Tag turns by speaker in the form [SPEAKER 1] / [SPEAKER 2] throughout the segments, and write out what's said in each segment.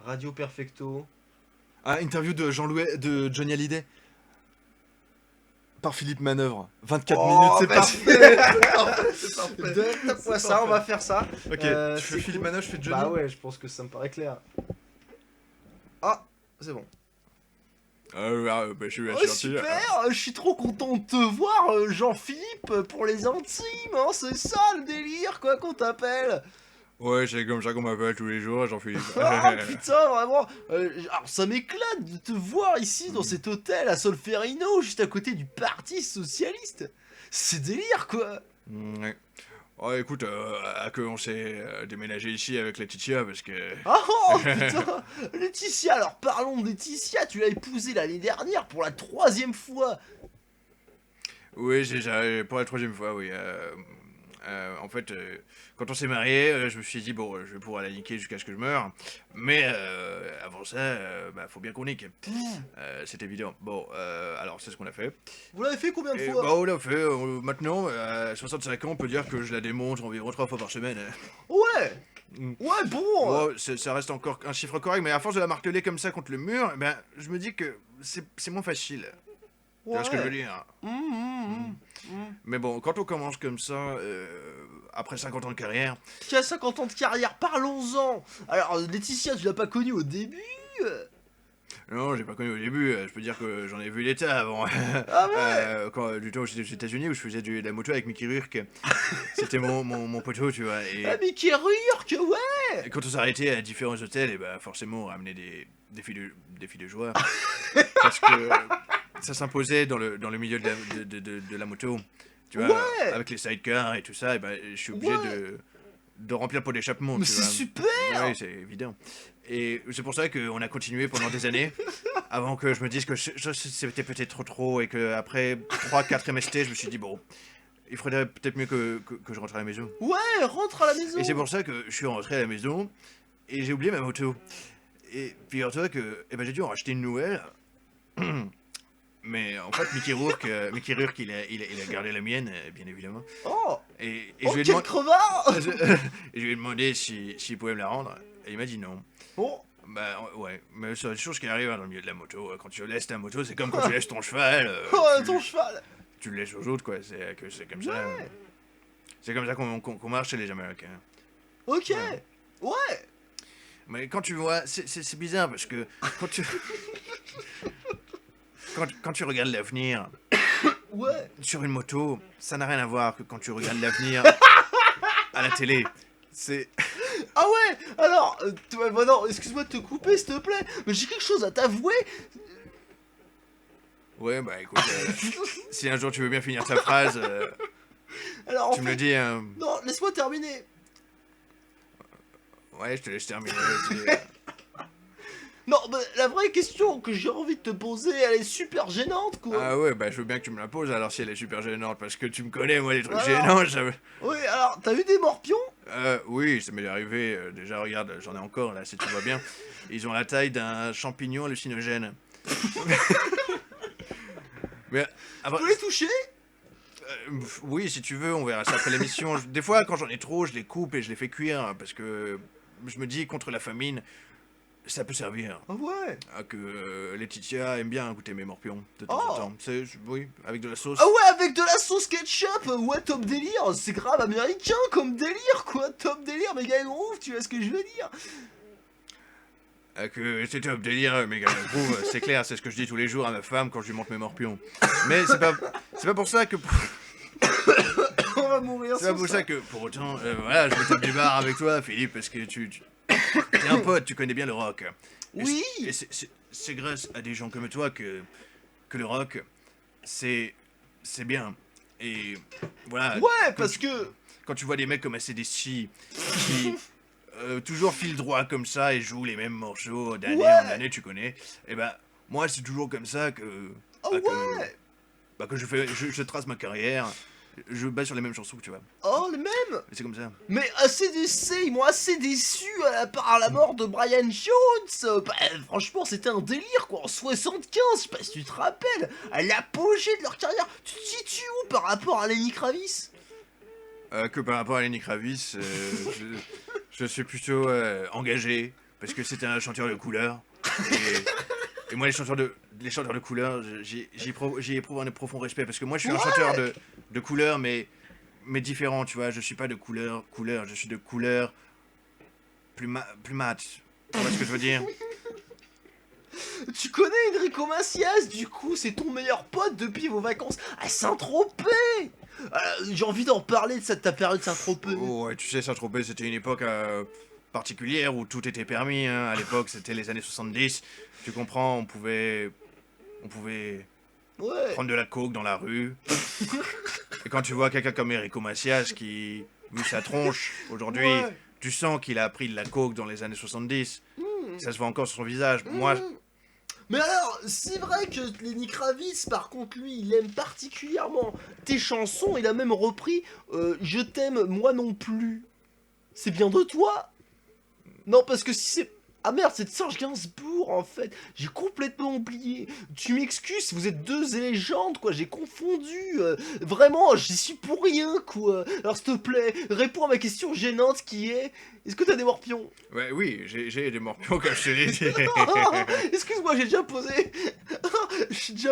[SPEAKER 1] Radio Perfecto.
[SPEAKER 2] Ah, interview de de Johnny Hallyday. Par Philippe Manœuvre. 24 minutes, c'est parfait.
[SPEAKER 1] Parfait, c'est parfait. Tape-moi
[SPEAKER 2] C'est
[SPEAKER 1] ça, on
[SPEAKER 2] parfait.
[SPEAKER 1] va faire ça.
[SPEAKER 2] Ok, tu
[SPEAKER 1] C'est
[SPEAKER 2] fais Philippe
[SPEAKER 1] cool.
[SPEAKER 2] Manœuvre, je fais Johnny.
[SPEAKER 1] Bah ouais, je pense que ça me paraît clair. Ah, c'est bon.
[SPEAKER 2] Bah, je suis
[SPEAKER 1] Oh super, je suis trop content de te voir, Jean-Philippe, pour les intimes, hein, c'est ça le délire, quoi, qu'on t'appelle.
[SPEAKER 2] Ouais, c'est comme ça qu'on m'appelle tous les jours, Jean-Philippe.
[SPEAKER 1] Ah putain, vraiment. Alors ça m'éclate de te voir ici dans cet hôtel à Solferino, juste à côté du Parti Socialiste. C'est délire, quoi.
[SPEAKER 2] Ouais. Oh, écoute, on s'est déménagé ici avec Laetitia parce que...
[SPEAKER 1] Oh putain, Laetitia, alors parlons de Laetitia, tu l'as épousée l'année dernière pour la 3e fois.
[SPEAKER 2] Oui, pour la 3e fois, oui. En fait, quand on s'est mariés, je me suis dit, bon, je vais pouvoir la niquer jusqu'à ce que je meure. Mais avant ça, bah, faut bien qu'on nique. C'est évident. Bon, alors c'est ce qu'on a fait.
[SPEAKER 1] Vous l'avez fait combien de
[SPEAKER 2] Et
[SPEAKER 1] fois?
[SPEAKER 2] bah, on l'a fait. Maintenant, à 65 ans, on peut dire que je la démonte environ 3 fois par semaine.
[SPEAKER 1] Ouais.
[SPEAKER 2] Mm.
[SPEAKER 1] Ouais, bon.
[SPEAKER 2] Bon, ça reste encore un chiffre correct, mais à force de la marteler comme ça contre le mur, eh ben, je me dis que c'est moins facile. Tu vois ce que je veux dire? Mais bon, quand on commence comme ça, après 50 ans de carrière,
[SPEAKER 1] Qui a 50 ans de carrière, parlons-en. Alors, Laetitia, tu l'as pas connue au début?
[SPEAKER 2] non, j'ai pas connu au début, je peux dire que j'en ai vu l'état avant.
[SPEAKER 1] Ah ouais.
[SPEAKER 2] Du temps où j'étais aux États-Unis où je faisais de la moto avec Mickey Rourke. C'était mon poteau, tu vois.
[SPEAKER 1] Ah mais qui Rourke, ouais.
[SPEAKER 2] Et quand on s'arrêtait à différents hôtels, et bah forcément on ramenait des filles de joie. Parce que ça s'imposait dans le milieu de la moto. Tu vois,
[SPEAKER 1] Ouais.
[SPEAKER 2] avec les sidecars et tout ça, et ben je suis obligé
[SPEAKER 1] Ouais.
[SPEAKER 2] de remplir le pot d'échappement.
[SPEAKER 1] Mais
[SPEAKER 2] tu
[SPEAKER 1] c'est
[SPEAKER 2] vois.
[SPEAKER 1] super.
[SPEAKER 2] Oui, c'est évident. Et c'est pour ça qu'on a continué pendant des années, avant que je me dise que c'était peut-être trop, et qu'après 3-4 MST, je me suis dit, bon, il faudrait peut-être mieux que je rentre à la maison.
[SPEAKER 1] Ouais, rentre à la maison.
[SPEAKER 2] Et c'est pour ça que je suis rentré à la maison, et j'ai oublié ma moto. Et figure-toi que j'ai dû en racheter une nouvelle. Mais en fait, Mickey Rourke, il a gardé la mienne, bien évidemment.
[SPEAKER 1] Oh.
[SPEAKER 2] Et
[SPEAKER 1] Oh,
[SPEAKER 2] je lui ai
[SPEAKER 1] quel
[SPEAKER 2] demandé...
[SPEAKER 1] crevard.
[SPEAKER 2] Et je lui ai demandé s'il pouvait me la rendre, et il m'a dit non.
[SPEAKER 1] Bon.
[SPEAKER 2] Bah ouais, mais c'est des choses qui arrivent hein, dans le milieu de la moto. Quand tu laisses ta moto, c'est comme quand tu laisses ton cheval.
[SPEAKER 1] Oh,
[SPEAKER 2] tu,
[SPEAKER 1] ton cheval.
[SPEAKER 2] tu le laisses aux autres, quoi. C'est comme ça.
[SPEAKER 1] Ouais.
[SPEAKER 2] C'est comme ça qu'on marche chez les Américains.
[SPEAKER 1] Ok.
[SPEAKER 2] Ouais.
[SPEAKER 1] Ouais.
[SPEAKER 2] Mais quand tu vois, c'est bizarre parce que quand tu quand tu regardes l'avenir
[SPEAKER 1] Ouais.
[SPEAKER 2] sur une moto, ça n'a rien à voir que quand tu regardes l'avenir à la télé. C'est
[SPEAKER 1] Ah ouais. Alors, bah non, excuse-moi de te couper, s'il te plaît, mais j'ai quelque chose à t'avouer.
[SPEAKER 2] ouais, bah écoute, si un jour tu veux bien finir ta phrase,
[SPEAKER 1] Alors, en
[SPEAKER 2] tu me le
[SPEAKER 1] fait,
[SPEAKER 2] dis. Hein.
[SPEAKER 1] non, laisse-moi terminer.
[SPEAKER 2] Ouais, je te laisse terminer.
[SPEAKER 1] Non, bah, la vraie question que j'ai envie de te poser, elle est super gênante, quoi.
[SPEAKER 2] Ah ouais, bah je veux bien que tu me la poses alors si elle est super gênante, parce que tu me connais, moi, les trucs
[SPEAKER 1] Alors
[SPEAKER 2] gênants, ça...
[SPEAKER 1] Oui, alors, t'as vu des morpions?
[SPEAKER 2] Oui, ça m'est arrivé, déjà, regarde, j'en ai encore, là, si tu vois bien. Ils ont la taille d'un champignon hallucinogène. Mais,
[SPEAKER 1] Tu peux les toucher?
[SPEAKER 2] oui, si tu veux, on verra ça après l'émission. Des fois, quand j'en ai trop, je les coupe et je les fais cuire, parce que je me dis, contre la famine, ça peut servir.
[SPEAKER 1] Ah ouais.
[SPEAKER 2] Ah, que Laetitia aime bien goûter mes morpions, de temps
[SPEAKER 1] Oh.
[SPEAKER 2] en temps. Oui, avec de la sauce.
[SPEAKER 1] Ah ouais, avec de la sauce ketchup. Ouais, top délire. C'est grave américain comme délire, quoi. Top délire, méga groove, tu vois ce que je veux dire?
[SPEAKER 2] Que c'était un délire, mais groove, c'est clair, c'est ce que je dis tous les jours à ma femme quand je lui montre mes morpions. Mais c'est pas pour ça que,
[SPEAKER 1] On va mourir
[SPEAKER 2] c'est pas pour ça que, pour autant, voilà, je me tape du bar avec toi, Philippe, parce que t'es un pote, tu connais bien le rock. Et
[SPEAKER 1] Oui.
[SPEAKER 2] c'est grâce à des gens comme toi que le rock, c'est bien. Et voilà.
[SPEAKER 1] Ouais, parce que...
[SPEAKER 2] Quand tu vois des mecs comme AC/DC qui toujours filent droit comme ça et jouent les mêmes morceaux d'année
[SPEAKER 1] Ouais.
[SPEAKER 2] en année, tu connais, et ben moi c'est toujours comme ça que
[SPEAKER 1] Oh
[SPEAKER 2] bah,
[SPEAKER 1] ouais.
[SPEAKER 2] que je trace ma carrière, je bats sur les mêmes chansons que tu vois.
[SPEAKER 1] Oh, le même.
[SPEAKER 2] Et c'est comme ça.
[SPEAKER 1] Mais ACDC, ils m'ont assez déçu par la mort de Brian Jones. Bah, franchement, c'était un délire, quoi. En 75, je sais pas si tu te rappelles, à l'apogée de leur carrière. Tu te situes où par rapport à Lenny Kravitz?
[SPEAKER 2] Que par rapport à Lenny Kravitz, je suis plutôt engagé. parce que c'était un chanteur de couleur. Et moi, les chanteurs de couleur, j'y éprouve un profond respect, parce que moi, je suis un chanteur de couleur, mais différent, tu vois. Je suis pas de couleur, je suis de couleur plus mat. Tu vois ce que je veux dire?
[SPEAKER 1] Tu connais Enrico Macias, du coup, c'est ton meilleur pote depuis vos vacances à Saint-Tropez. J'ai envie d'en parler de ta période Saint-Tropez.
[SPEAKER 2] Oh, ouais, tu sais, Saint-Tropez, c'était une époque particulière où tout était permis, hein. À l'époque, c'était les années 70. Tu comprends, on pouvait
[SPEAKER 1] Ouais.
[SPEAKER 2] prendre de la coke dans la rue. Et quand tu vois quelqu'un comme Enrico Macias qui, vu sa tronche, aujourd'hui,
[SPEAKER 1] Ouais.
[SPEAKER 2] tu sens qu'il a pris de la coke dans les années 70. Ça se voit encore sur son visage.
[SPEAKER 1] Mmh.
[SPEAKER 2] Moi,
[SPEAKER 1] Mais alors, c'est vrai que Lenny Kravitz, par contre, lui, il aime particulièrement tes chansons. Il a même repris Je t'aime, moi non plus. C'est bien de toi? Non, parce que si c'est... Ah merde, c'est de Serge Gainsbourg, en fait. J'ai complètement oublié. Tu m'excuses, vous êtes deux légendes, quoi. J'ai confondu. Vraiment, j'y suis pour rien, quoi. Alors, s'il te plaît, réponds à ma question gênante qui est... Est-ce que t'as des morpions?
[SPEAKER 2] ouais, oui, j'ai des morpions comme je te l'ai dit.
[SPEAKER 1] Excuse-moi, j'ai déjà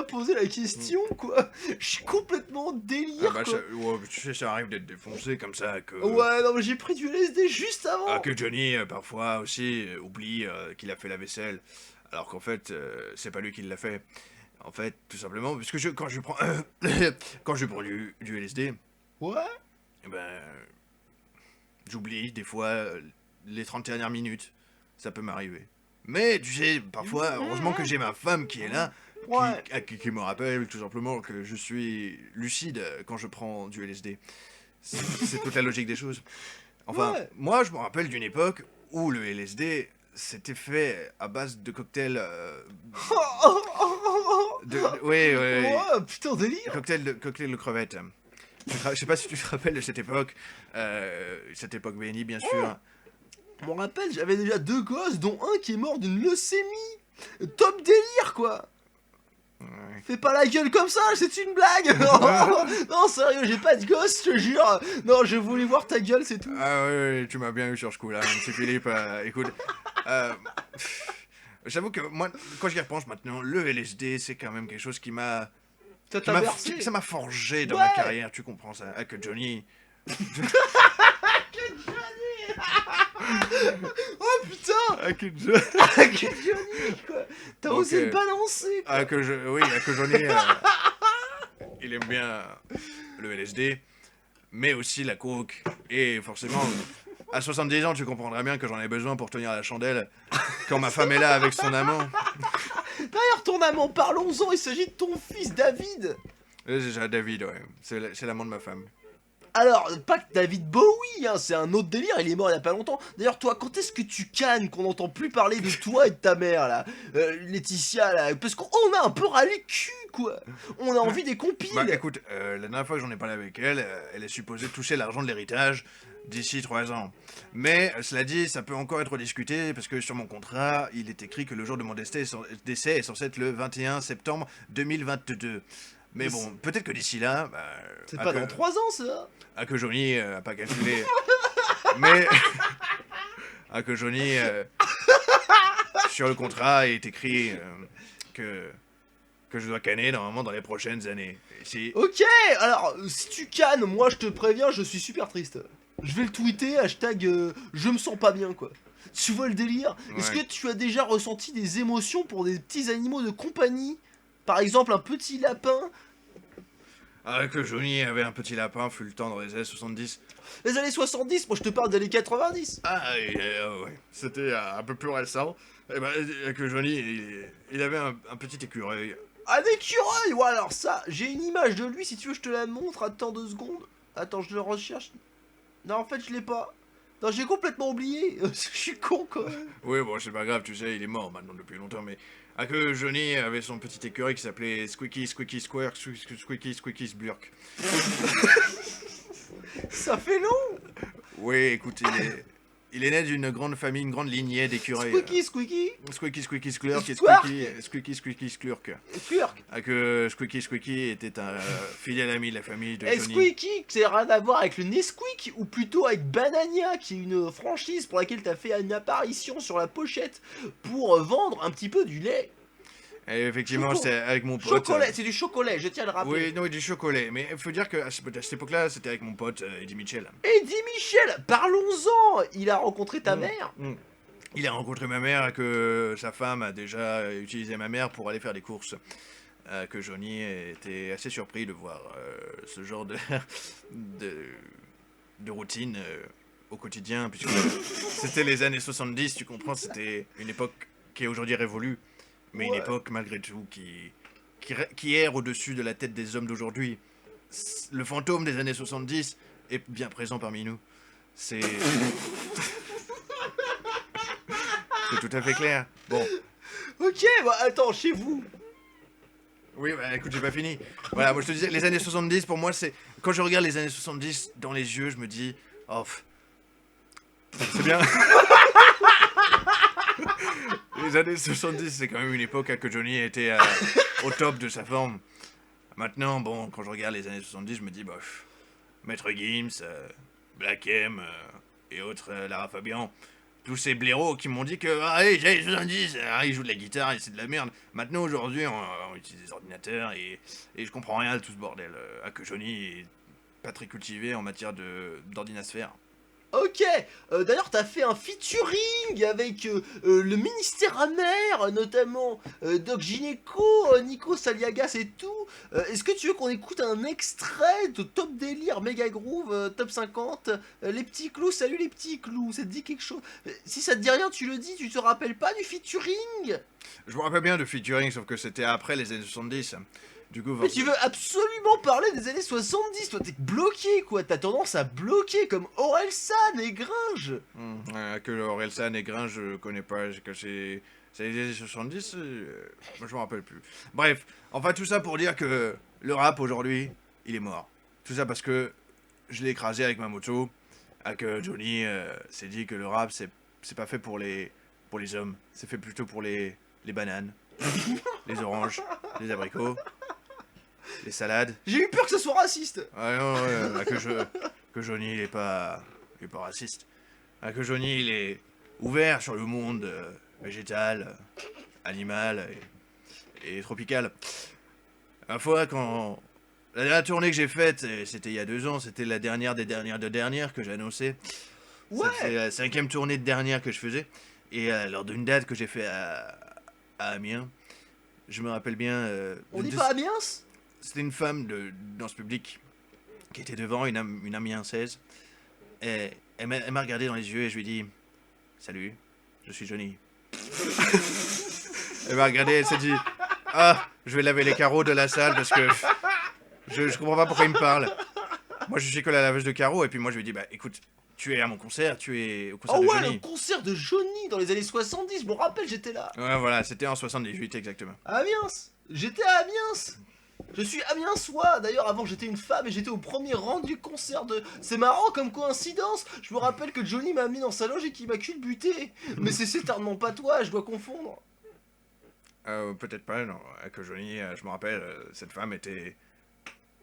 [SPEAKER 1] posé la question, quoi. Je suis complètement délire,
[SPEAKER 2] Ah bah,
[SPEAKER 1] quoi.
[SPEAKER 2] ouais, tu sais, ça arrive d'être défoncé comme ça, que...
[SPEAKER 1] Ouais, non, mais j'ai pris du LSD juste avant.
[SPEAKER 2] Ah, que Johnny, parfois aussi, oublie qu'il a fait la vaisselle, alors qu'en fait, c'est pas lui qui l'a fait. En fait, tout simplement, parce que quand je prends, quand je prends du LSD,
[SPEAKER 1] Ouais.
[SPEAKER 2] eh ben, j'oublie des fois les 30 dernières minutes. Ça peut m'arriver. Mais tu sais, parfois, heureusement que j'ai ma femme qui est là,
[SPEAKER 1] Ouais.
[SPEAKER 2] qui me rappelle tout simplement que je suis lucide quand je prends du LSD. C'est toute la logique des choses. Enfin,
[SPEAKER 1] Ouais.
[SPEAKER 2] moi, je me rappelle d'une époque où le LSD c'était fait à base de cocktails. Oui,
[SPEAKER 1] Ouais, putain, délire.
[SPEAKER 2] cocktail de crevettes. Je sais pas si tu te rappelles de cette époque bénie, bien sûr.
[SPEAKER 1] Je me rappelle, j'avais déjà 2 gosses, dont un qui est mort d'une leucémie. Top délire, quoi.
[SPEAKER 2] Ouais.
[SPEAKER 1] Fais pas la gueule comme ça, c'est une blague. Non, sérieux, j'ai pas de gosse, je te jure. Non, je voulais voir ta gueule, c'est tout.
[SPEAKER 2] Ah ouais, tu m'as bien eu sur ce coup-là, monsieur Philippe. Écoute, j'avoue que moi, quand j'y repense maintenant, le LSD, c'est quand même quelque chose qui m'a...
[SPEAKER 1] Ça t'a bercé.
[SPEAKER 2] Ça m'a forgé dans
[SPEAKER 1] Ouais.
[SPEAKER 2] ma carrière, tu comprends ça? Ah, que Johnny...
[SPEAKER 1] Oh putain.
[SPEAKER 2] Ah, que
[SPEAKER 1] Johnny, quoi. T'as
[SPEAKER 2] Donc,
[SPEAKER 1] osé le balancer, quoi.
[SPEAKER 2] Oui, que Johnny... il aime bien le LSD, mais aussi la coke. Et forcément, à 70 ans, tu comprendras bien que j'en ai besoin pour tenir la chandelle quand ma femme est là avec son amant.
[SPEAKER 1] D'ailleurs, ton amant, parlons-en, il s'agit de ton fils David.
[SPEAKER 2] J'ai David, ouais. C'est l'amant de ma femme.
[SPEAKER 1] Alors, pas que David Bowie, hein, c'est un autre délire, il est mort il y a pas longtemps. D'ailleurs, toi, quand est-ce que tu cannes qu'on n'entend plus parler de toi et de ta mère, là Laetitia, là, parce qu'on a un peu râlé le cul, quoi. On a envie des compiles.
[SPEAKER 2] Bah écoute, la dernière fois que j'en ai parlé avec elle, elle est supposée toucher l'argent de l'héritage d'ici 3 ans. Mais, cela dit, ça peut encore être discuté, parce que sur mon contrat, il est écrit que le jour de mon décès est censé être le 21 septembre 2022. Mais bon, peut-être que d'ici là... Bah,
[SPEAKER 1] C'est pas dans 3 ans, ça.
[SPEAKER 2] que Johnny a pas calculé. Mais... que Johnny... sur le contrat, il est écrit que je dois canner normalement dans les prochaines années.
[SPEAKER 1] Ok, alors, si tu cannes, moi, je te préviens, je suis super triste. Je vais le tweeter, hashtag je me sens pas bien, quoi. Tu vois le délire? Est-ce que tu as déjà ressenti des émotions pour des petits animaux de compagnie? Par exemple, un petit lapin.
[SPEAKER 2] Que Johnny avait un petit lapin, fut le temps dans les années 70.
[SPEAKER 1] Les années 70, moi je te parle des années 90.
[SPEAKER 2] Ouais, c'était un peu plus récent. Et ben, que Johnny, il avait un petit écureuil.
[SPEAKER 1] Un écureuil. Ouais, alors ça, j'ai une image de lui, si tu veux je te la montre, attends 2 secondes. Attends, je le recherche. Non, en fait je l'ai pas. Non, j'ai complètement oublié. Je suis con quand même.
[SPEAKER 2] Oui, bon, c'est pas grave, tu sais, il est mort maintenant depuis longtemps, mais... que Johnny avait son petit écureuil qui s'appelait Squeaky Squirk, Squeaky Sblurk.
[SPEAKER 1] Ça fait long.
[SPEAKER 2] Oui, écoute, Il est né d'une grande famille, une grande lignée d'écureuils.
[SPEAKER 1] Squeaky, Squeaky,
[SPEAKER 2] Squeaky Sklurk et
[SPEAKER 1] Squark.
[SPEAKER 2] Squeaky Sklurk.
[SPEAKER 1] Squirk.
[SPEAKER 2] Que Squeaky était un fidèle ami de la famille de
[SPEAKER 1] Et
[SPEAKER 2] Johnny.
[SPEAKER 1] Squeaky, c'est rien à voir avec le Nesquik, ou plutôt avec Banania, qui est une franchise pour laquelle t'as fait une apparition sur la pochette pour vendre un petit peu du lait.
[SPEAKER 2] Et effectivement,
[SPEAKER 1] Choco-
[SPEAKER 2] c'était avec mon pote.
[SPEAKER 1] Chocolat, c'est du chocolat, je tiens à le rappeler.
[SPEAKER 2] Oui, non, oui, du chocolat. Mais il faut dire qu'à cette époque-là, c'était avec mon pote Eddie Mitchell.
[SPEAKER 1] Eddie Michel, parlons-en. Il a rencontré ta mère.
[SPEAKER 2] Il a rencontré ma mère, que sa femme a déjà utilisé ma mère pour aller faire des courses. Que Johnny était assez surpris de voir ce genre de, de routine au quotidien, puisque c'était les années 70, tu comprends, c'était une époque qui est aujourd'hui révolue, mais une
[SPEAKER 1] Ouais.
[SPEAKER 2] époque malgré tout qui erre au-dessus de la tête des hommes d'aujourd'hui. Le fantôme des années 70 est bien présent parmi nous. C'est... C'est tout à fait clair. Bon,
[SPEAKER 1] Ok, bah attends, chez vous.
[SPEAKER 2] oui, bah écoute, j'ai pas fini. Voilà, moi je te disais, les années 70, pour moi, c'est... Quand je regarde les années 70 dans les yeux, je me dis... Oh, c'est bien. Les années 70, c'est quand même une époque que Johnny était au top de sa forme. Maintenant, bon, quand je regarde les années 70, je me dis, bof, Maître Gims, Black M et autres, Lara Fabian, tous ces blaireaux qui m'ont dit que, ah, hey, les années 70, ils jouent de la guitare et c'est de la merde. Maintenant, aujourd'hui, on utilise des ordinateurs et je comprends rien de tout ce bordel. Que Johnny est pas très cultivé en matière d'ordinasphère.
[SPEAKER 1] Ok, d'ailleurs t'as fait un featuring avec le ministère amer, notamment Doc Gineco, Nico Saliagas et tout. Est-ce que tu veux qu'on écoute un extrait de Top Délire, Mega Groove, Top 50 Les petits clous, salut les petits clous, ça te dit quelque chose? Si ça te dit rien, tu le dis, tu te rappelles pas du featuring?
[SPEAKER 2] Je me rappelle bien de featuring, sauf que c'était après les années 70. Du coup,
[SPEAKER 1] Mais tu veux absolument parler des années 70, toi t'es bloqué quoi, t'as tendance à bloquer comme Orelsan et Gringe.
[SPEAKER 2] Que Orelsan et Gringe, je connais pas, que c'est les années 70, moi je me rappelle plus. Bref, enfin tout ça pour dire que le rap aujourd'hui, il est mort. Tout ça parce que je l'ai écrasé avec ma moto, que Johnny s'est dit que le rap c'est pas fait pour les hommes, c'est fait plutôt pour les bananes, les oranges, les abricots, les salades.
[SPEAKER 1] J'ai eu peur que ça soit raciste.
[SPEAKER 2] Ah non, que Johnny il est pas raciste. Que Johnny il est ouvert sur le monde végétal, animal et tropical. La fois quand la dernière tournée que j'ai faite, c'était il y a 2 ans, c'était la dernière des dernières que j'ai annoncé.
[SPEAKER 1] Ouais.
[SPEAKER 2] C'est la 5e tournée de dernière que je faisais. Et lors d'une date que j'ai fait à Amiens, je me rappelle bien.
[SPEAKER 1] On dit pas Amiens?
[SPEAKER 2] C'était une femme dans ce public qui était devant, une Amiensaise. Et elle m'a regardé dans les yeux et je lui ai dit salut, je suis Johnny. Elle m'a regardé, elle s'est dit ah, je vais laver les carreaux de la salle parce que je comprends pas pourquoi il me parle. Moi je suis que la laveuse de carreaux et puis moi je lui ai dit bah écoute, tu es à mon concert, tu es au concert
[SPEAKER 1] Oh
[SPEAKER 2] de
[SPEAKER 1] ouais,
[SPEAKER 2] Johnny.
[SPEAKER 1] le concert de Johnny dans les années 70, je me rappelle, j'étais là.
[SPEAKER 2] Ouais voilà, c'était en 78 exactement.
[SPEAKER 1] À Amiens. J'étais à Amiens. Je suis amiensois, d'ailleurs avant j'étais une femme et j'étais au premier rang du concert de... C'est marrant comme coïncidence. Je me rappelle que Johnny m'a mis dans sa loge et qu'il m'a culbuté. Mais c'est certainement pas toi, je dois confondre.
[SPEAKER 2] Peut-être pas, non. Que Johnny, je me rappelle, cette femme était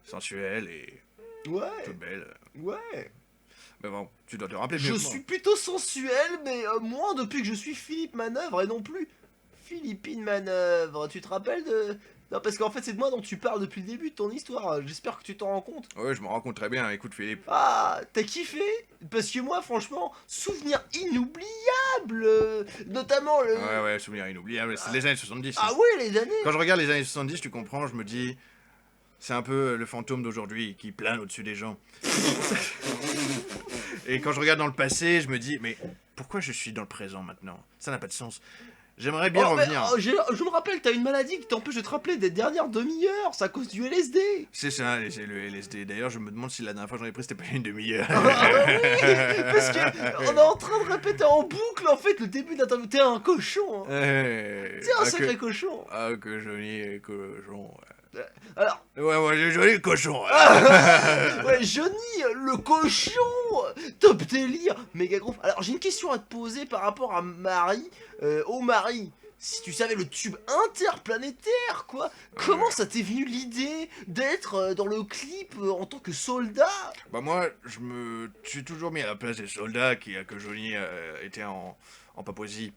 [SPEAKER 2] sensuelle et
[SPEAKER 1] Ouais,
[SPEAKER 2] toute belle.
[SPEAKER 1] ouais.
[SPEAKER 2] Mais bon, tu dois te rappeler mieux
[SPEAKER 1] Je
[SPEAKER 2] que moi.
[SPEAKER 1] suis plutôt sensuel, mais moins depuis que je suis Philippe Manœuvre et non plus Philippine Manœuvre. Tu te rappelles de... Non, parce qu'en fait c'est de moi dont tu parles depuis le début de ton histoire. J'espère que tu t'en rends compte.
[SPEAKER 2] Ouais, je me rends compte très bien. Écoute, Philippe.
[SPEAKER 1] Ah, t'as kiffé? Parce que moi, franchement, souvenir inoubliable, notamment le...
[SPEAKER 2] Ouais, souvenir inoubliable. C'est les années 70.
[SPEAKER 1] Ah ouais, les années.
[SPEAKER 2] Quand je regarde les années 70, tu comprends, je me dis... C'est un peu le fantôme d'aujourd'hui qui plane au-dessus des gens. Et quand je regarde dans le passé, je me dis, mais pourquoi je suis dans le présent maintenant? Ça n'a pas de sens. J'aimerais bien
[SPEAKER 1] Oh, mais,
[SPEAKER 2] revenir.
[SPEAKER 1] je me rappelle, t'as une maladie qui t'empêche de te rappeler des dernières demi-heures, c'est à cause du LSD.
[SPEAKER 2] C'est ça, c'est le LSD. D'ailleurs, je me demande si la dernière fois j'en ai pris, c'était pas une demi-heure.
[SPEAKER 1] Ah oui, parce que on est en train de répéter en boucle en fait le début de l'interview. T'es un cochon, hein. T'es un sacré cochon.
[SPEAKER 2] Ah, que Johnny est cochon. Ouais.
[SPEAKER 1] Alors,
[SPEAKER 2] Ouais, j'ai Johnny le cochon.
[SPEAKER 1] ouais, Johnny, le cochon, top délire, méga gros. Alors, j'ai une question à te poser par rapport à Marie, au mari. Si tu savais le tube interplanétaire, quoi, comment ça t'est venu l'idée d'être dans le clip en tant que soldat?
[SPEAKER 2] Bah moi, je me suis toujours mis à la place des soldats que Johnny était en Papouasie.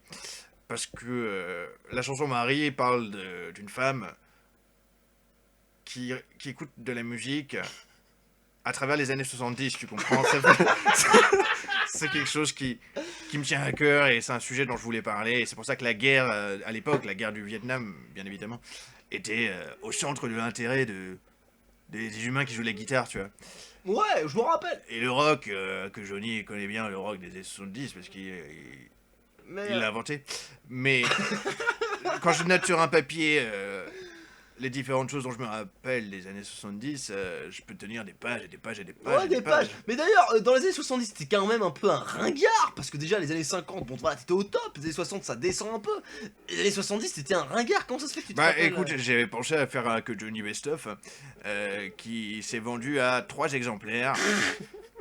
[SPEAKER 2] Parce que la chanson Marie parle d'une femme qui écoute de la musique à travers les années 70, tu comprends. C'est quelque chose qui me tient à cœur et c'est un sujet dont je voulais parler. Et c'est pour ça que la guerre, à l'époque, la guerre du Vietnam, bien évidemment, était au centre de l'intérêt des humains qui jouent de la guitare, tu vois.
[SPEAKER 1] Ouais, je me rappelle.
[SPEAKER 2] Et le rock, que Johnny connaît bien, le rock des années 70, parce
[SPEAKER 1] Mais
[SPEAKER 2] il l'a inventé. Mais quand je note sur un papier les différentes choses dont je me rappelle des années 70, je peux tenir des pages et des pages et des pages
[SPEAKER 1] ouais,
[SPEAKER 2] et
[SPEAKER 1] des pages. Mais d'ailleurs, dans les années 70, t'étais quand même un peu un ringard. Parce que déjà, les années 50, bon, voilà, t'étais au top. Les années 60, ça descend un peu. Les années 70, t'étais un ringard. Comment ça se fait que tu te
[SPEAKER 2] Bah
[SPEAKER 1] rappelles
[SPEAKER 2] écoute, j'avais pensé à faire un que Johnny Best of qui s'est vendu à 3 exemplaires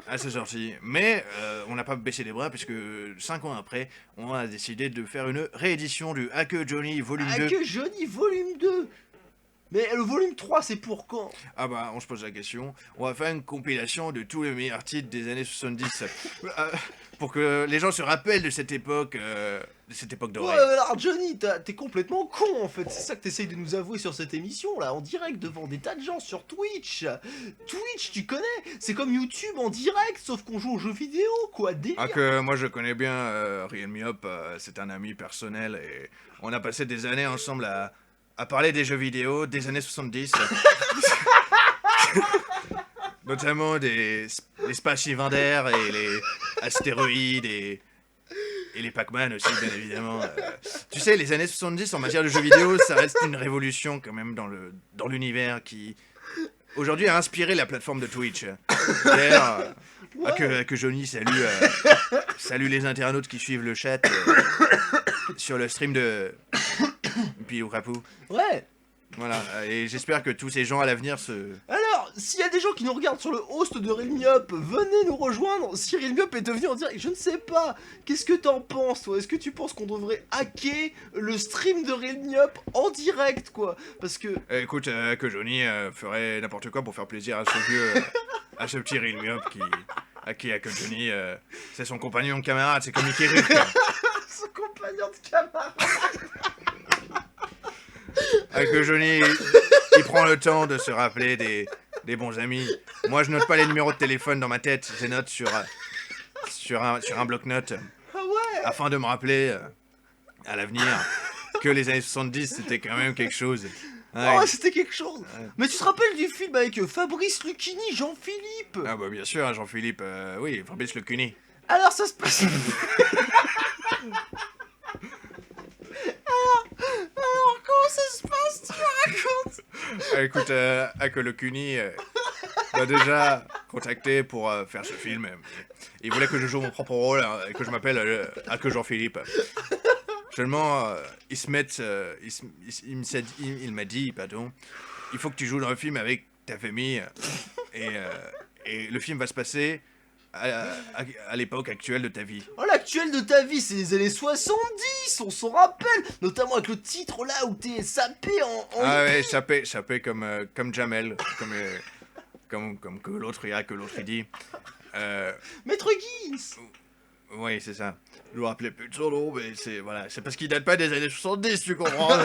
[SPEAKER 2] à sa sortie. Mais on n'a pas baissé les bras puisque 5 ans après, on a décidé de faire une réédition du Hake Johnny volume
[SPEAKER 1] Ah,
[SPEAKER 2] 2.
[SPEAKER 1] que Johnny, volume 2. Mais le volume 3, c'est pour quand?
[SPEAKER 2] Ah bah, on se pose la question. On va faire une compilation de tous les meilleurs titres des années 70. Pour que les gens se rappellent de cette époque
[SPEAKER 1] Ouais,
[SPEAKER 2] dorée.
[SPEAKER 1] alors Johnny, t'es complètement con en fait. C'est ça que t'essayes de nous avouer sur cette émission là, en direct devant des tas de gens sur Twitch. Twitch, tu connais? C'est comme YouTube en direct, sauf qu'on joue aux jeux vidéo, quoi. Délire.
[SPEAKER 2] Ah que moi je connais bien Riel Miop, c'est un ami personnel et on a passé des années ensemble à parler des jeux vidéo des années 70. Notamment les Space Invader et les astéroïdes et les Pac-Man aussi, bien évidemment. Tu sais, les années 70 en matière de jeux vidéo, ça reste une révolution quand même dans l'univers qui, aujourd'hui, a inspiré la plateforme de Twitch. D'ailleurs, que Johnny salue les internautes qui suivent le chat sur le stream de Pilou Crapou.
[SPEAKER 1] Ouais.
[SPEAKER 2] Voilà, et j'espère que tous ces gens à l'avenir se...
[SPEAKER 1] Alors, s'il y a des gens qui nous regardent sur le host de Realmiop, venez nous rejoindre. Si Realmiop est devenu en direct, je ne sais pas. Qu'est-ce que t'en penses, toi? Est-ce que tu penses qu'on devrait hacker le stream de Realmiop en direct, quoi? Parce que...
[SPEAKER 2] Écoute, que Johnny ferait n'importe quoi pour faire plaisir à ce vieux... à ce petit Rilmiop qui a que Johnny... c'est son compagnon de camarade, c'est comme Mickey Rourke.
[SPEAKER 1] Son compagnon de camarade.
[SPEAKER 2] Que Johnny, il prend le temps de se rappeler des bons amis. Moi, je note pas les numéros de téléphone dans ma tête, je les note sur un bloc-notes,
[SPEAKER 1] Ah ouais.
[SPEAKER 2] afin de me rappeler à l'avenir que les années 70, c'était quand même quelque chose. Ouais.
[SPEAKER 1] Oh, c'était quelque chose. Mais tu te rappelles du film avec Fabrice Lucchini, Jean-Philippe?
[SPEAKER 2] Ah bah bien sûr, Jean-Philippe, oui, Fabrice Lucchini.
[SPEAKER 1] Alors ça se passe... alors comment ça se passe? Tu me racontes?
[SPEAKER 2] Écoute, que Lucchini m'a déjà contacté pour faire ce film. Il voulait que je joue mon propre rôle et que je m'appelle que Jean-Philippe. Seulement, il m'a dit, pardon, il faut que tu joues dans le film avec ta famille et le film va se passer à l'époque actuelle de ta vie.
[SPEAKER 1] Oh, l'actuel de ta vie, c'est les années 70, on s'en rappelle. Notamment avec le titre là où t'es sapé en...
[SPEAKER 2] Ah ouais, sapé comme Jamel, comme que l'autre il dit.
[SPEAKER 1] Maître Gims.
[SPEAKER 2] Oui, c'est ça. Je me rappelais plus de son nom, mais c'est parce qu'il date pas des années 70, tu comprends.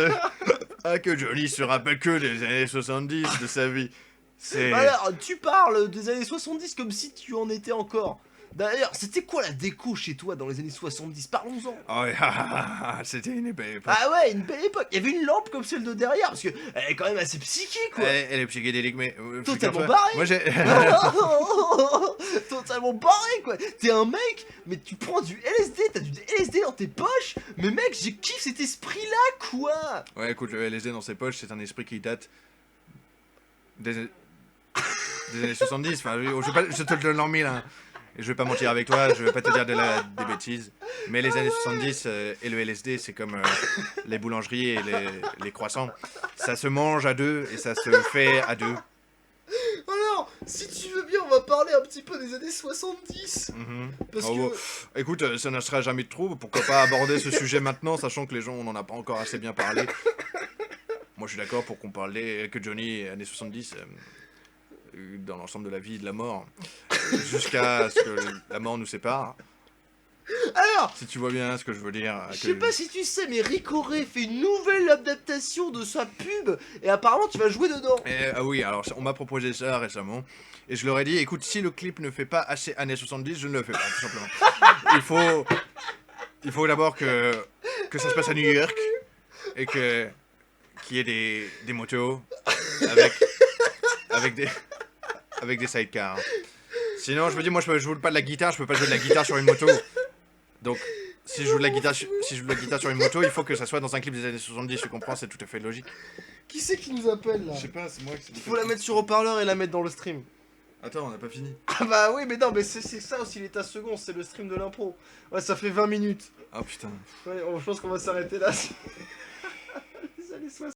[SPEAKER 2] Que Johnny se rappelle que des années 70 de sa vie. C'est...
[SPEAKER 1] Alors, tu parles des années 70 comme si tu en étais encore. D'ailleurs, c'était quoi la déco chez toi dans les années 70? Parlons-en.
[SPEAKER 2] Oh, ouais, c'était une belle époque.
[SPEAKER 1] Ah ouais, une belle époque. Il y avait une lampe comme celle de derrière, parce que elle est quand même assez psychique, quoi.
[SPEAKER 2] Elle est psychédélique, mais...
[SPEAKER 1] Totalement barré.
[SPEAKER 2] Moi, j'ai...
[SPEAKER 1] Totalement barré, quoi. T'es un mec, mais tu prends du LSD, t'as du LSD dans tes poches. Mais mec, j'ai kiffé cet esprit-là, quoi.
[SPEAKER 2] Ouais, écoute, le LSD dans ses poches, c'est un esprit qui date des années 70. Enfin, je te le donne en mille, hein. Et je vais pas mentir avec toi, je vais pas te dire des bêtises. Mais les années 70 et le LSD, c'est comme les boulangeries et les croissants. Ça se mange à deux et ça se fait à deux.
[SPEAKER 1] Alors, si tu veux bien, on va parler un petit peu des années 70.
[SPEAKER 2] Mhm.
[SPEAKER 1] Parce
[SPEAKER 2] Oh,
[SPEAKER 1] que...
[SPEAKER 2] écoute, ça ne sera jamais de trop. Pourquoi pas aborder ce sujet maintenant, sachant que les gens, on n'en a pas encore assez bien parlé. Moi, je suis d'accord pour qu'on parle que Johnny, années 70, dans l'ensemble de la vie et de la mort, jusqu'à ce que la mort nous sépare.
[SPEAKER 1] Alors,
[SPEAKER 2] Si tu vois bien ce que je veux dire.
[SPEAKER 1] je sais pas si tu sais, mais Rick Ray fait une nouvelle adaptation de sa pub, et apparemment tu vas jouer dedans.
[SPEAKER 2] Ah oui, alors on m'a proposé ça récemment, et je leur ai dit, écoute, si le clip ne fait pas assez années 70, je ne le fais pas, tout simplement. Il faut d'abord que ça se passe à New York, et qu'il y ait des motos avec des sidecars. Sinon, je me dis, moi, je joue pas de la guitare, je peux pas jouer de la guitare sur une moto. Donc, si je joue de la guitare sur une moto, il faut que ça soit dans un clip des années 70, tu comprends, c'est tout à fait logique.
[SPEAKER 1] Qui c'est qui nous appelle là?
[SPEAKER 2] Je sais pas, c'est moi qui...
[SPEAKER 1] Il faut la mettre sur haut-parleur et la mettre dans le stream.
[SPEAKER 2] Attends, on n'a pas fini.
[SPEAKER 1] Ah bah oui, mais non, mais c'est ça aussi l'état second, c'est le stream de l'impro. Ouais, ça fait 20 minutes.
[SPEAKER 2] Ah putain.
[SPEAKER 1] Ouais, je pense qu'on va s'arrêter là. Les années 60.